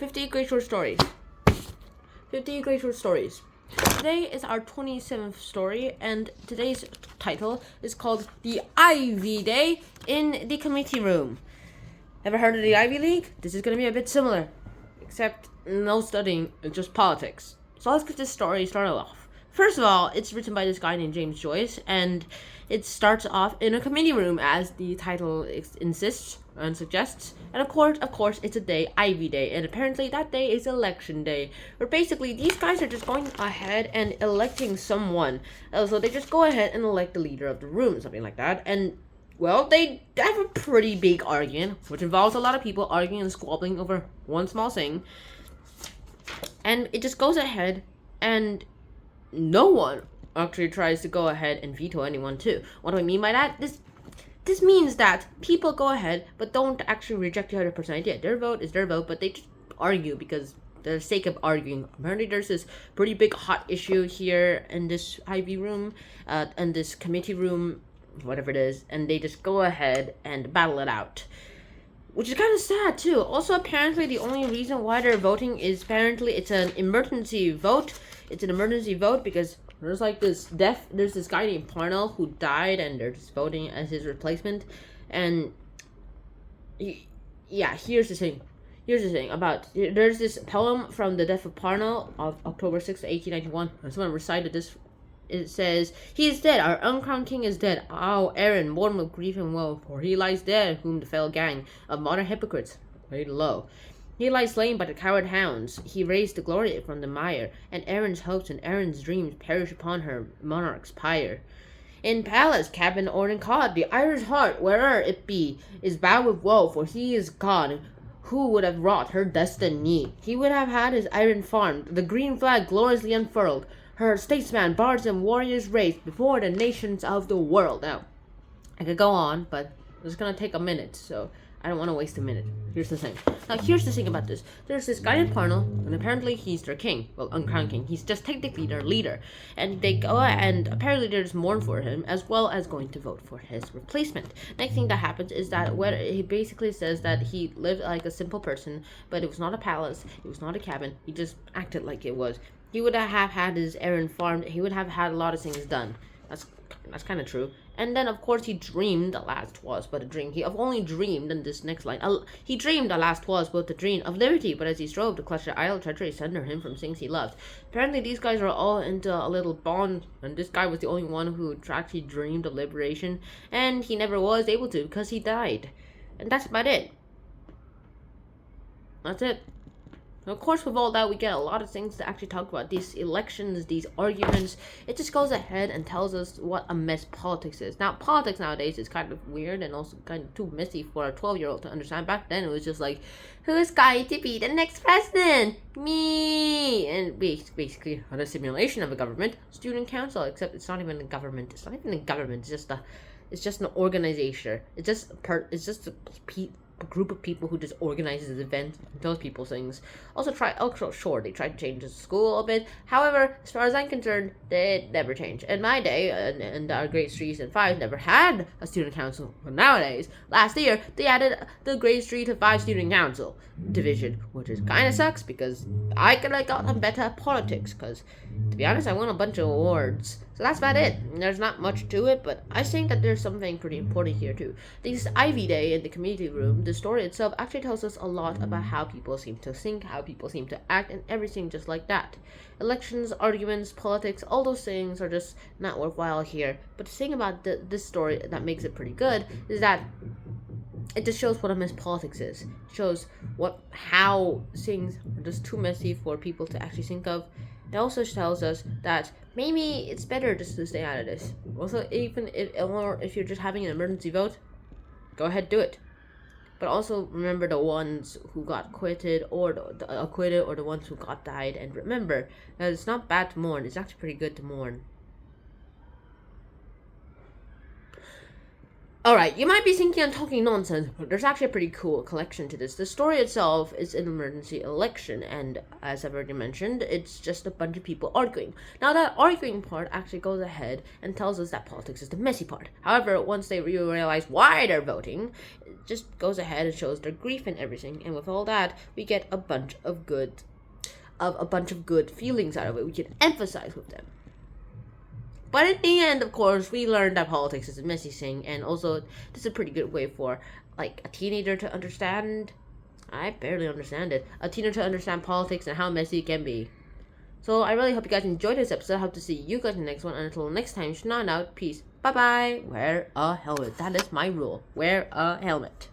50 Great Short Stories. 50 Great Short Stories. Today is our 27th story, and today's title is called The Ivy Day in the Committee Room. Ever heard of the Ivy League? This is going to be a bit similar, except no studying, just politics. So let's get this story started off. First of all, it's written by this guy named James Joyce, and it starts off in a committee room, as the title insists and suggests. And of course, it's a day, Ivy Day, and apparently that day is election day, where basically these guys are just going ahead and electing someone. So they just go ahead and elect the leader of the room, something like that. And well, they have a pretty big argument, which involves a lot of people arguing and squabbling over one small thing. And it just goes ahead, and no one actually tries to go ahead and veto anyone too. What do I mean by that? This means that people go ahead but don't actually reject the other person's idea. Their vote is their vote, but they just argue because for the sake of arguing. Apparently there's this pretty big hot issue here in this Ivy room, in this committee room, whatever it is, and they just go ahead and battle it out. Which is kind of sad too. Also, apparently the only reason why they're voting is apparently it's an emergency vote. It's an emergency vote because there's this guy named Parnell who died, and they're just voting as his replacement. And here's the thing about, there's this poem from the death of Parnell of October 6th, 1891, and someone recited this. It says, "He is dead, our uncrowned king is dead. Oh, Aaron, born with grief and woe, for he lies dead, whom the fell gang of modern hypocrites laid low. He lies slain by the coward hounds. He raised the glory from the mire, and Aaron's hopes and Aaron's dreams perish upon her monarch's pyre. In palace, cabin, or in cot, the Irish heart, where'er it be, is bowed with woe, for he is gone. Who would have wrought her destiny? He would have had his iron farm, the green flag gloriously unfurled, her statesmen, bards, and warriors raised before the nations of the world." Now, I could go on, but it's going to take a minute, so I don't want to waste a minute. Here's the thing. Now, here's the thing about this. There's this guy in Parnell, and apparently he's their king. Well, uncrowned king. He's just technically their leader. And they go, and apparently they just mourn for him, as well as going to vote for his replacement. Next thing that happens is that he basically says that he lived like a simple person, but it was not a palace, it was not a cabin, he just acted like it was. He would have had his errand farmed, he would have had a lot of things done. That's kind of true. And then, of course, he dreamed, alas, 'twas but a dream. He only dreamed in this next line. He dreamed, alas, 'twas but a dream of liberty, but as he strove to clutch the idle treachery sunder him from things he loved. Apparently, these guys are all into a little bond, and this guy was the only one who actually dreamed of liberation, and he never was able to because he died. And that's about it. That's it. Of course, with all that, we get a lot of things to actually talk about. These elections, these arguments, it just goes ahead and tells us what a mess politics is. Now, politics nowadays is kind of weird and also kind of too messy for a 12-year-old to understand. Back then, it was just like, who's going to be the next president? Me! And basically, on a simulation of a government, student council, except it's not even a government. It's not even a government. It's just an organization. It's just a group of people who just organizes events and tells people things. Sure, they tried to change the school a bit. However, as far as I'm concerned, they never changed. In my day, and our grades 3s and 5s never had a student council. But nowadays, last year, they added the grades 3 to 5 student council division, which is kind of sucks because I could have gotten better at politics, because, to be honest, I won a bunch of awards. So that's about it. There's not much to it, but I think that there's something pretty important here too. This Ivy Day in the committee room, the story itself actually tells us a lot about how people seem to think, how people seem to act, and everything just like that. Elections, arguments, politics, all those things are just not worthwhile here. But the thing about this story that makes it pretty good is that it just shows what a mess politics is. It shows how things are just too messy for people to actually think of. It also tells us that maybe it's better just to stay out of this. Also, if you're just having an emergency vote, go ahead, do it. But also remember the ones who got acquitted or the ones who died. And remember that it's not bad to mourn. It's actually pretty good to mourn. Alright, you might be thinking I'm talking nonsense, but there's actually a pretty cool collection to this. The story itself is an emergency election, and as I've already mentioned, it's just a bunch of people arguing. Now, that arguing part actually goes ahead and tells us that politics is the messy part. However, once they realize why they're voting, it just goes ahead and shows their grief and everything, and with all that, we get a bunch of good feelings out of it. We can emphasize with them. But in the end, of course, we learned that politics is a messy thing, and also this is a pretty good way for like a teenager to understand. I barely understand it. A teenager to understand politics and how messy it can be. So I really hope you guys enjoyed this episode. I hope to see you guys in the next one. And until next time, Shannon out. Peace. Bye bye. Wear a helmet. That is my rule. Wear a helmet.